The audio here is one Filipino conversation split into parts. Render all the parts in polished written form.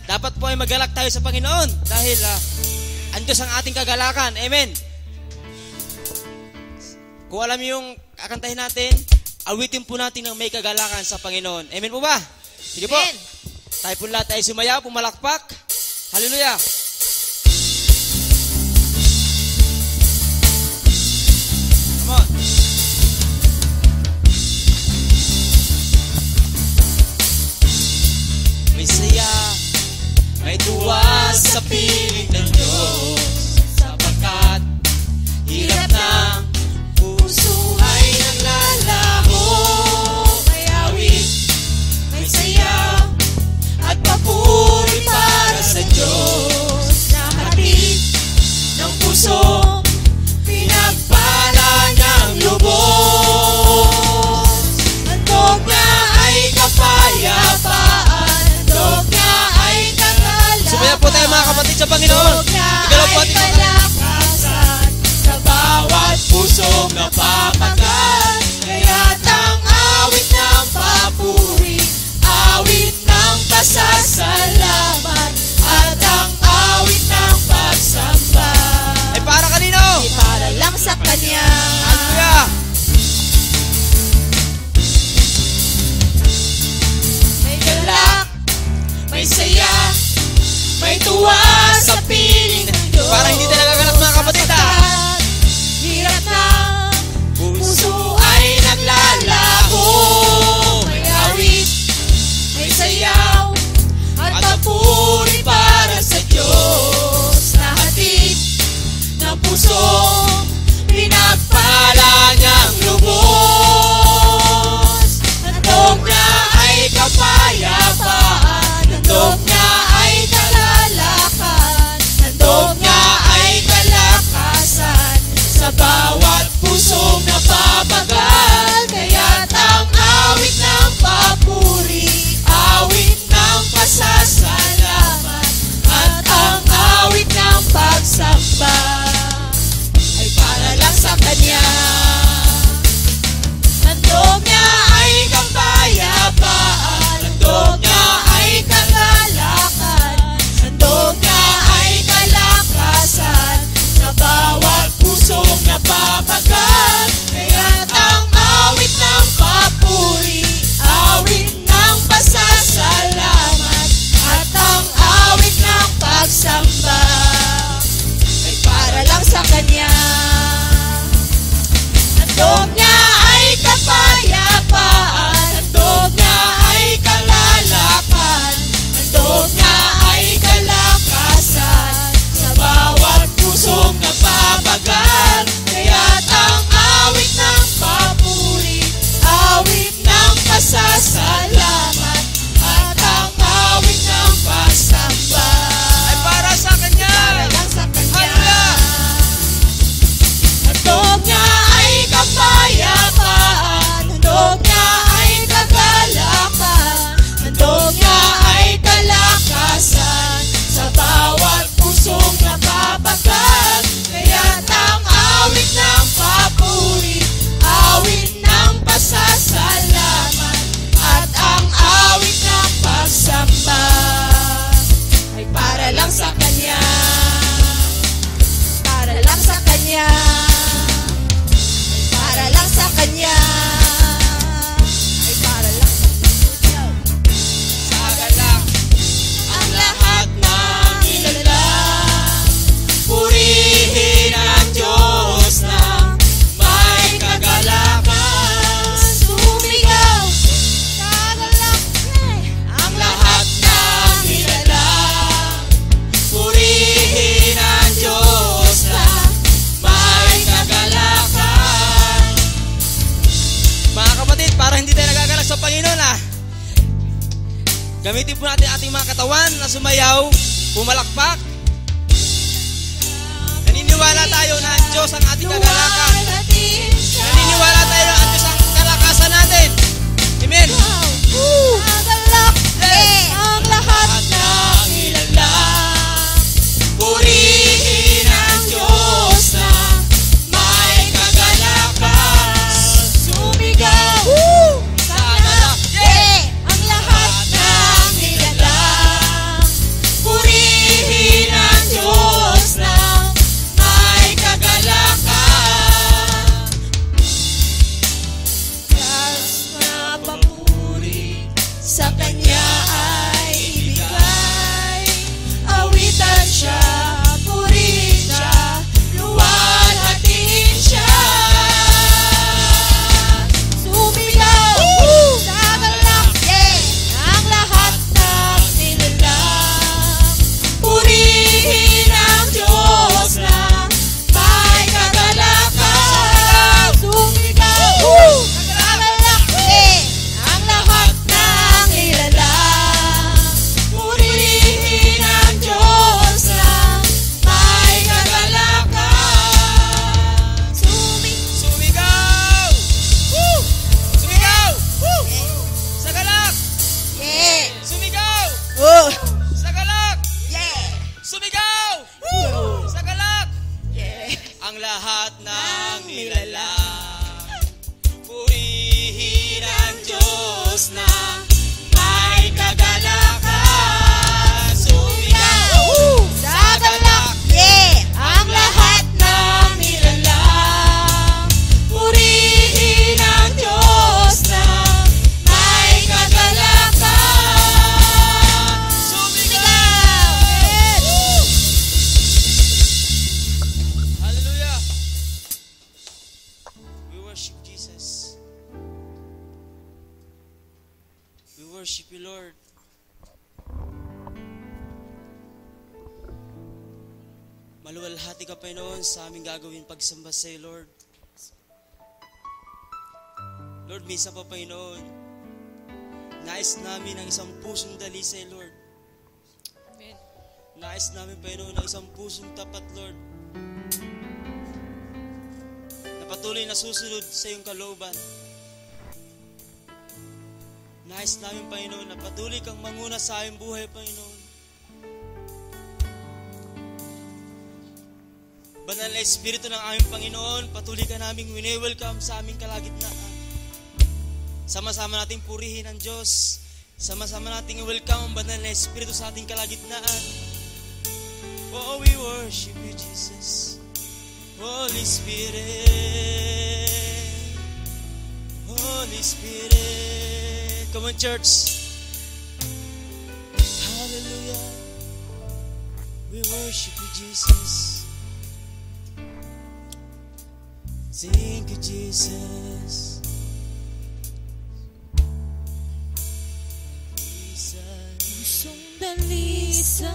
dapat po ay magalak tayo sa Panginoon dahil andyan ang ating kagalakan. Amen. Kung alam niyo yung kakantahin natin, awitin po natin ng may kagalakan sa Panginoon. Amen po ba? Sige po. Tayo po lahat ay sumaya, pumalakpak. Hallelujah. Come on. May saya, may tuwa sa piling ng Diyos, sapagkat hirap ng puso ay naglalaho. May awit, may saya, at papuri para sa Diyos, na hatid ng puso, pinagpala niyang lubos. Handog niya ay kapayapaan, handog niya ay kagalakan. Sumaya po tayo mga kapatid sa Panginoon. Igalaw po ating kalakasan sa bawat pusong napapagal. Kaya't ang awit ng papuri, awit ng pasasalamat, at ang awit ng pagsamba ay para kanino? Ay para lang sa Kanya. Hallelujah! May galak, may saya, may tuwa sa piling ng Diyos. Para hindi tayo nagagalak mga kapatid Hirap ng puso ay naglalaho. May awit, may sayaw, at papuri para sa Diyos, na hatid ng puso, pinagpala niyang lubos. Handog niya ay kapayapaan, handog niya ay kalalakan, handog niya ay kalakasan sa bawat pusong napapagal. Kaya't ang awit ng papuri, awit ng pasasalamat, at ang awit ng pagsamba ay para lang sa Kanya. Handog niya ay kapayapaan, handog niya ay kagalakan, handog niya ay kalakasan sa bawat pusong napapagal. Kaya't ang awit ng papuri, awit ng pasasalamat, at ang awit ng pagsamba ay para lang sa Kanya. Handog niya ay kapayapaan, handog niya ay kalalakan, handog niya ay kalakasan sa bawat pusong napapagal. Kaya't ang awit ng papuri, awit ng pasasalamat, at ang awit ng pagsamba ay para sa Kanya. para lang sa Kanya. Hallelujah! Handog niya ay kapayapaan, handog niya ay kagalakan, handog niya ay kalakasan sa bawat pusong napapagal. Kaya't ang awit ng papuri, awit ng pasasalamat, at ang awit ng pagsamba ay para lang sa Kanya. Para lang sa Kanya. Para lang sa Kanya. Ay para lang sa Kanya. Sa galak, Ang lahat ng nilalang, purihin ang Diyos na may kagalakan. Sumigaw, kagalak, ang lahat ng nilalang, purihin ang Diyos na may kagalakan. mga kapatid, para hindi tayo nagagalak sa Panginoon gamitin po natin ating mga katawan na sumayaw, pumalakpak. Naniniwala tayo na ang Diyos ang ating kagalakan. Naniniwala tayo na ang Diyos ang kalakasan natin. Amen. Kagalak, ang lahat ng nilalang, purihin ang Diyos na may kagalakan. Sumigaw, kagalak, ang lahat ng nilalang, lahat ng nilalang. Purihin ang Diyos na may kagalakan. Sumigaw Sa galak, ang lahat ng nilalang. Purihin ang Diyos na may kagalakan. Sumigaw! Hallelujah! We worship Jesus. We worship you, Lord. Maluwalhati ka, Panginoon, sa aming gagawin pagsamba sa iyo, Lord. Lord, minsan pa, Panginoon, nais namin ang isang pusong dalisay, Lord. Nais namin, Panginoon, ang isang pusong tapat, Lord, na patuloy na susunod sa iyong kalooban. Nais namin, Panginoon, na patuloy kang manguna sa aming buhay, Panginoon. Banal na Espiritu ng aming Panginoon, patuloy ka naming wini-welcome sa aming kalagitnaan. Sama-sama nating purihin ang Diyos. Sama-sama nating welcome ang banal na Espiritu sa ating kalagitnaan. Oh, we worship you, Jesus. Holy Spirit. Holy Spirit. Come on, church. Hallelujah. We worship you, Jesus. Thank you, Jesus. Pusong dalisay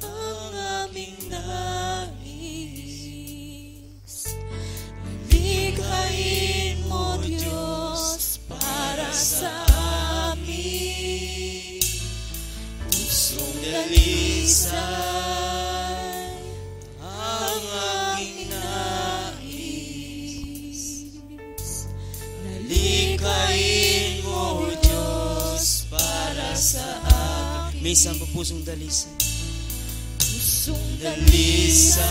ang aming nais. Malighain mo, Diyos, para sa amin. Pusong dalisay ang aming nais. Malighain mo, Diyos, para sa amin. May isang pusong dalisay. Pusong dalisay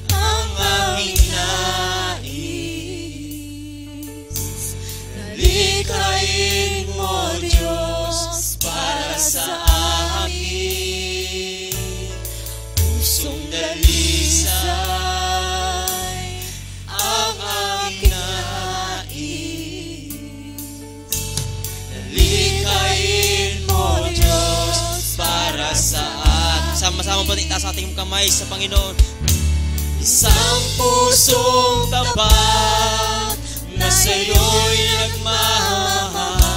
ang aming nais. Nalikhain mo, Diyos, para sa amin. Pusong dalisay ang aming nais. Nalikhain mo, Diyos, para sa amin. Sama-sama po itaas ating kamay sa Panginoon. Isang pusong tapat na sa'yo'y nagmamahal.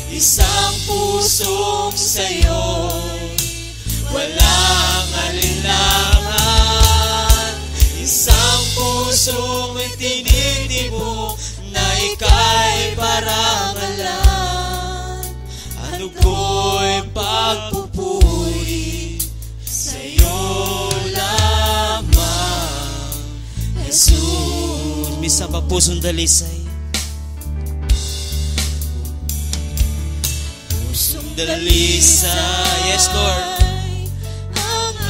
Isang pusong sa'yo'y walang alinlangan. Isang pusong itinitibo na ika'y parangalan. Ano ko'y pagpupuri sa'yo lamang, Jesus. Misa pa pusong dalisay. Pusong Dalisay. Yes, Lord.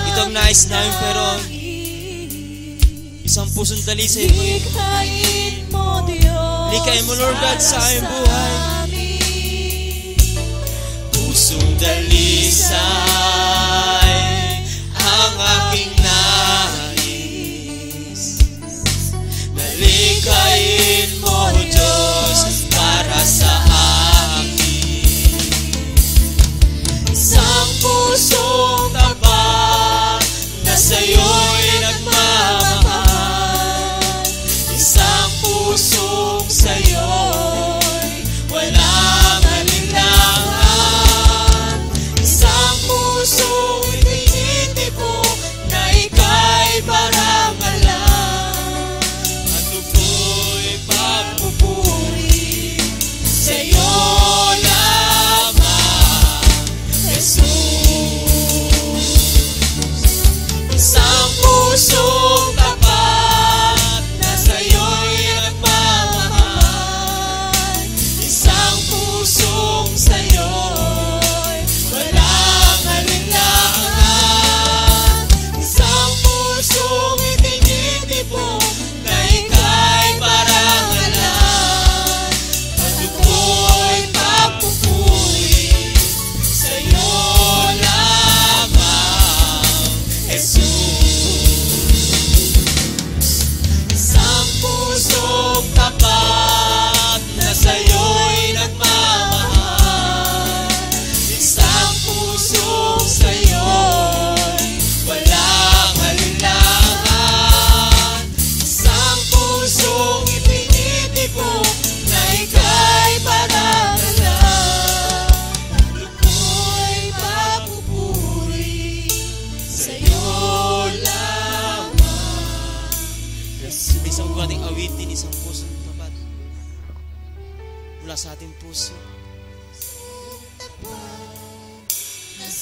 Ito ang nais namin, pero isang pusong dalisay po yun. Likhain mo, Diyos, Likhain mo, Lord God, sa aming para buhay. amin. Pusong dalisay ang aking nais. Nalikhain mo, Diyos, para sa amin. Isang pusong tapat na sa'yo'y nagmamahal. Isang pusong sa'yo'y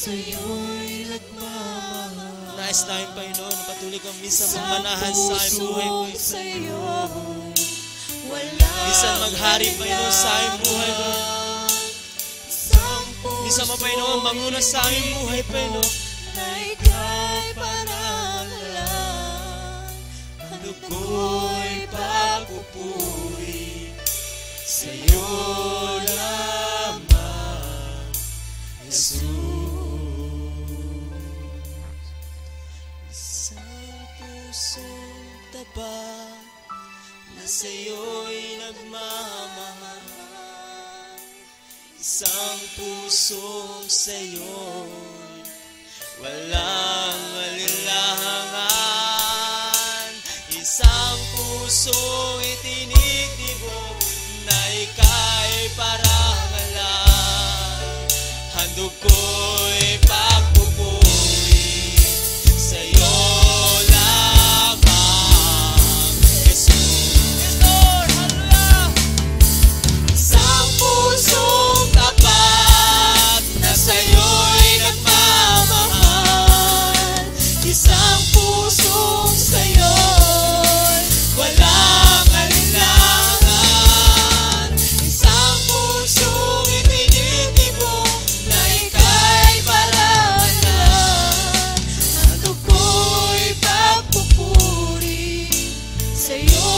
sa'yo'y nagmamahal. Nais namin, Panginoon, na patuloy kang minsan magmanahan sa aming buhay, Isang Panginoon. sa'yo'y wala Minsan maghari, Panginoon, sa aming buhay, Panginoon. Minsan mo, Panginoon, manguna sa aming buhay, Panginoon. na ika'y parangalan. Ano ko'y pagpupuri sa'yo lamang, Jesus. Isang pusong tapat na sa'yo'y nagmamahal. Isang pusong sa'yo'y walang alinlangan. Isang pusong itinitibok na ika'y parangalan. Handog ko'y pagpupuri sa'yo lamang, Jesus. Yes, Lord, hallelujah. Isang pusong tapat na sa'yo'y nagmamahal. Isang pusong sa'yo'y walang alinlangan. Isang pusong itinitibok na ika'y parangalan. Ano ko'y pagpupuri sa'yo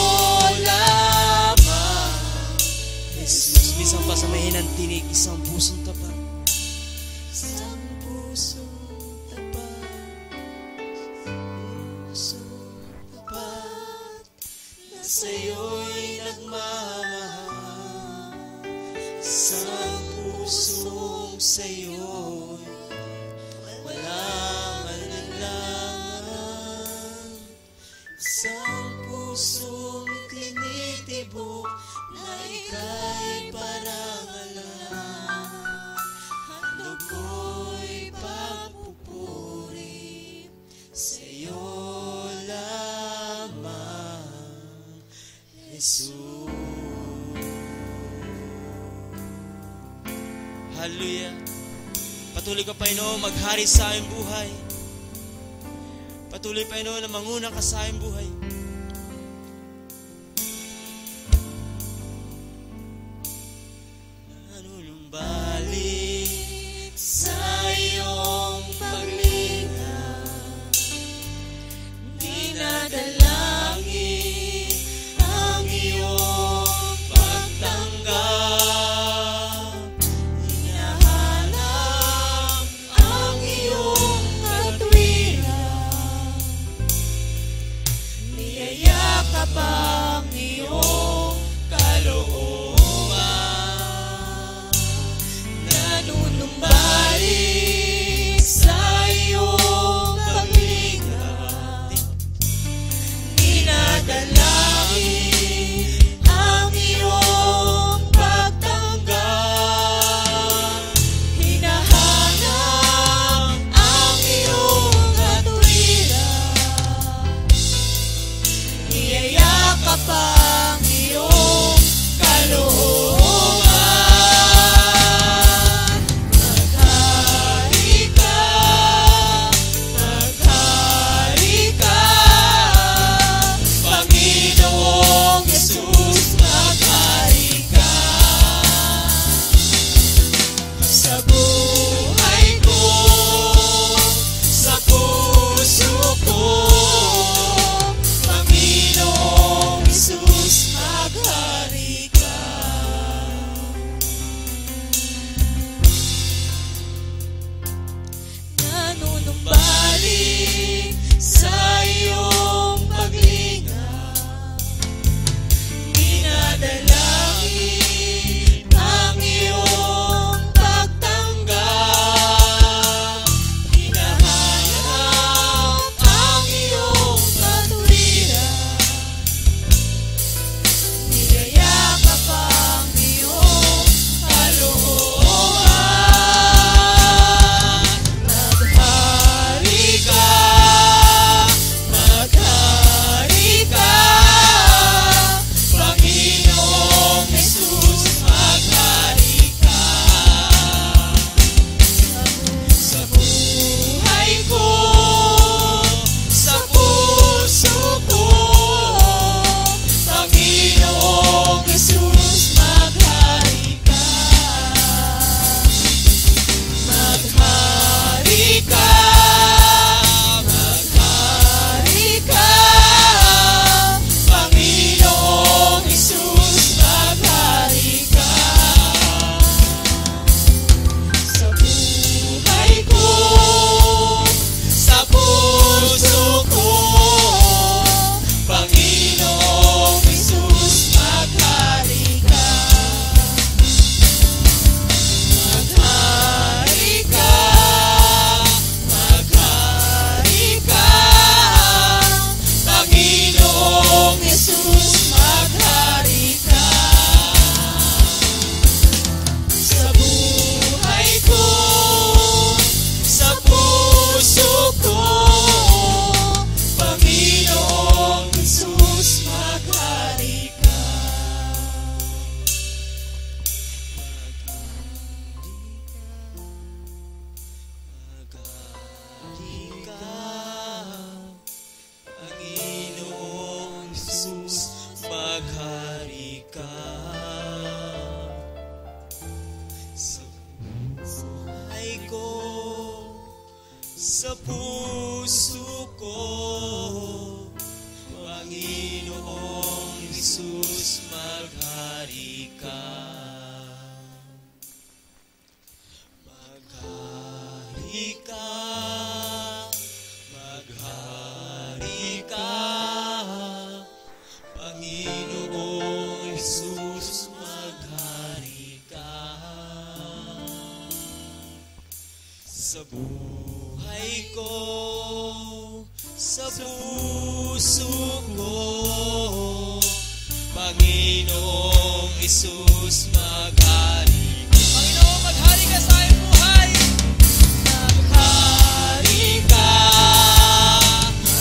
lamang, Jesus. Minsan pa sa mahinang tinig, isang pusong tapat. Isang pusong tapat, pusong tapat na sa'yo'y nagmamahal. Isang pusong sa'yo'y walang alinlangan. Isang pusong tinitibok na ika'y parangalan. Handog ko'y pagpupuri sa'yo lamang, Jesus. Hallelujah. Patuloy ka, Panginoon, maghari sa aming buhay. Patuloy, Panginoon, na manguna ka sa aming buhay. Nanunumbalik sa iyong paglingap, dinadalangin ang iyong pagtanggap. Hinahanap ang iyong katwiran, ko, sa puso ko, Panginoong Jesus, maghari ka. Maghari ka, maghari ka, Panginoong Jesus, maghari ka. Sa buhay ko, sa puso ko, Panginoong Jesus, maghari ka. Panginoon, maghari ka sa aking buhay. Maghari ka,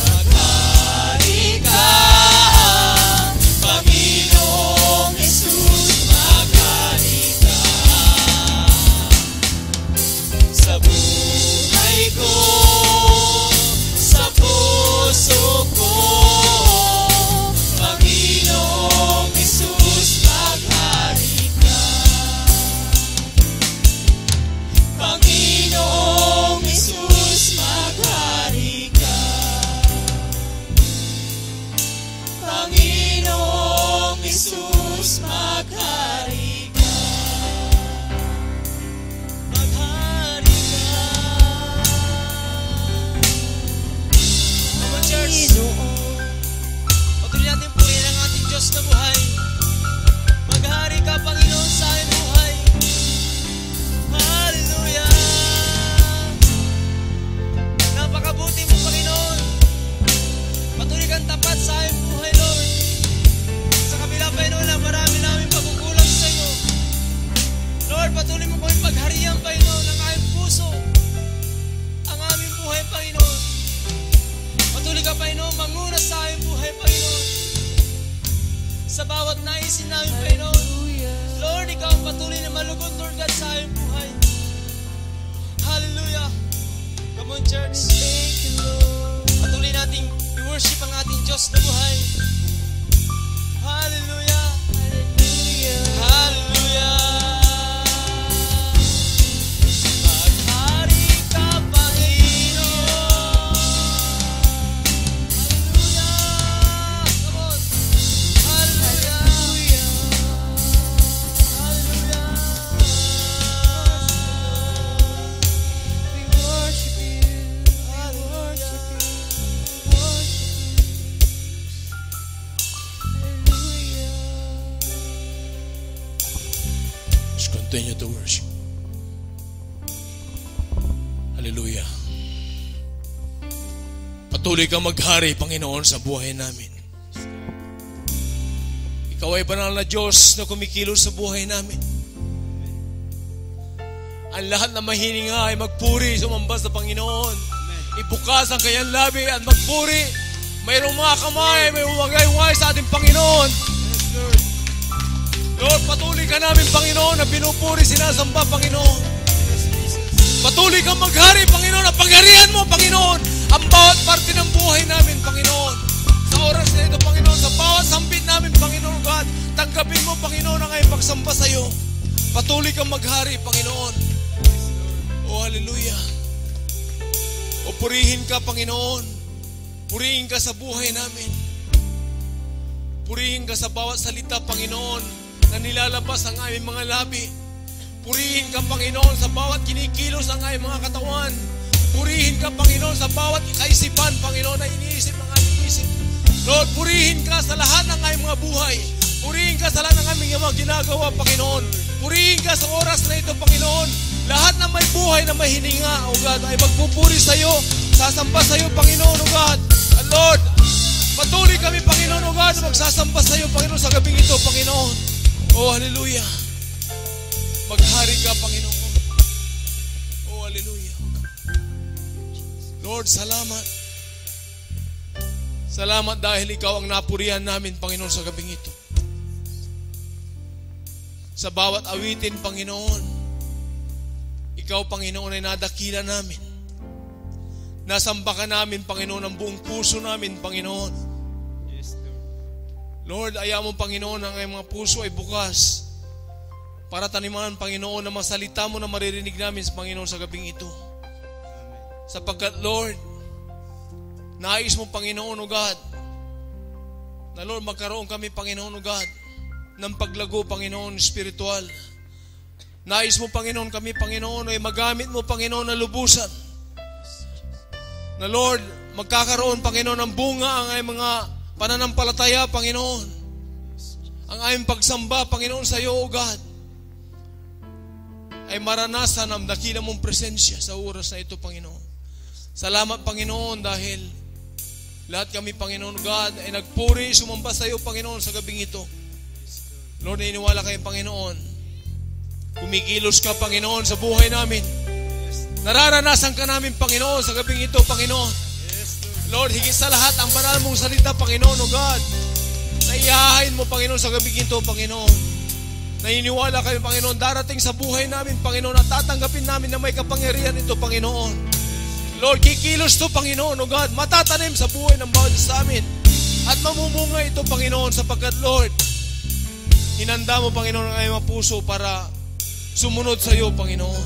maghari ka, Panginoong Jesus, maghari ka. Sa buhay ko, sa puso ko, Panginoong Jesus, maghari ka. Panginoong Jesus, maghari ka. Panginoong Jesus, maghari ka. Maghari ka. Mga church, patuloy natin purihin ang ating Diyos na buhay. Maghari ka, Panginoon, sa aming buhay. Hallelujah! Napakabuti mo, Panginoon. Patuloy kang tapat sa aming buhay, Lord. Sa kabila, Panginoon, na marami namin pagkukulang sa iyo. Lord, patuloy mo kami pagharian, Panginoon, ng aming puso, ang aming buhay, Panginoon. Patuloy ka, Panginoon, manguna sa aming buhay, Panginoon. Sa bawat naisin namin, Panginoon. Lord, ikaw ang patuloy na malugod, Lord God, sa aming buhay. Hallelujah! Come on, church. Patuloy nating i-worship ang ating Diyos na buhay. Hallelujah! Hallelujah! Maghari ka, Panginoon. Hallelujah! Come on! Hallelujah! Hallelujah! We worship you. We worship you. Hallelujah. Let's continue to worship. Hallelujah. Patuloy kang maghari, Panginoon, sa buhay namin. Ikaw ay banal na Diyos na kumikilos sa buhay namin. Ang lahat na mahininga ay magpuri, sumamba sa Panginoon. Ibukas ang kanyang labi at magpuri. Mayroong mga kamay, may uwagay-uwagay sa ating Panginoon. Lord, patuloy ka namin, Panginoon, na pinupuri, sinasamba, Panginoon. Patuloy kang maghari, Panginoon, na pagharihan mo, Panginoon, ang bawat parte ng buhay namin, Panginoon. Sa oras na ito, Panginoon, sa bawat sambit namin, Panginoon God, tanggapin mo, Panginoon, ang aming pagsamba sa iyo. Patuloy kang maghari, Panginoon. Oh, hallelujah. O purihin ka, Panginoon. Purihin ka sa buhay namin. Purihin ka sa bawat salita, Panginoon, na nilalabas ang aming mga labi. Purihin ka, Panginoon, sa bawat kinikilos ang aming mga katawan. Purihin ka, Panginoon, sa bawat kaisipan, Panginoon, na iniisip ng aming isip. Lord, purihin ka sa lahat ng aming mga buhay. Purihin ka sa lahat ng aming mga ginagawa, Panginoon. Purihin ka sa oras na ito, Panginoon. Lahat na may buhay na may hininga, O God, ay magpupuri sa iyo, sasamba sa iyo, Panginoon, O God. And Lord, patuloy kami, Panginoon, O God, magsasamba sa iyo, Panginoon, sa gabing ito, Panginoon. Oh, hallelujah. Maghari ka, Panginoon. Oh, hallelujah. Lord, salamat. Salamat dahil ikaw ang napurihan namin, Panginoon, sa gabing ito. Sa bawat awitin, Panginoon, ikaw, Panginoon, ay nadakila namin. Nasamba ka namin, Panginoon, ang buong puso namin, Panginoon. Lord, ayaw mo, Panginoon, ang mga puso ay bukas para taniman, Panginoon, ng mga salita mo na maririnig namin sa Panginoon sa gabing ito. Sapagkat, Lord, nais mo, Panginoon, O God, na Lord, magkaroon kami, Panginoon, O God, ng paglago, Panginoon, spiritual. Nais mo, Panginoon, kami, Panginoon, ay magamit mo, Panginoon, na lubusan. Na Lord, magkakaroon, Panginoon, ng bunga ang aming mga pananampalataya, Panginoon. Ang aming pagsamba, Panginoon, sa iyo, O God, ay maranasan ang dakila mong presensya sa oras na ito, Panginoon. Salamat, Panginoon, dahil lahat kami, Panginoon God, ay nagpuri, sumamba sa iyo, Panginoon, sa gabing ito. Lord, naniniwala kayo, Panginoon. Kumikilos ka, Panginoon, sa buhay namin. Nararanasan ka namin, Panginoon, sa gabing ito, Panginoon. Lord, higit sa lahat, ang banal mong salita, Panginoon, O God, na ihahain mo, Panginoon, sa gabing ito, Panginoon. Naniniwala kayo, Panginoon, darating sa buhay namin, Panginoon, at tatanggapin namin na may kapangyarihan ito, Panginoon. Lord, kikilos to, Panginoon, O God, matatanim sa buhay ng bawat sa amin. At mamumunga ito, Panginoon, sapagkat, Lord, hinanda mo, Panginoon, ang aming mga puso para sumunod sa iyo, Panginoon.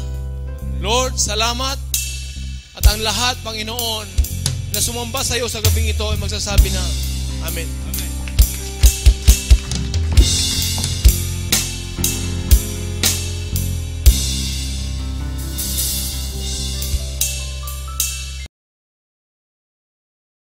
Lord, salamat. At ang lahat, Panginoon, na sumamba sa iyo sa gabing ito ay magsasabi na, Amen.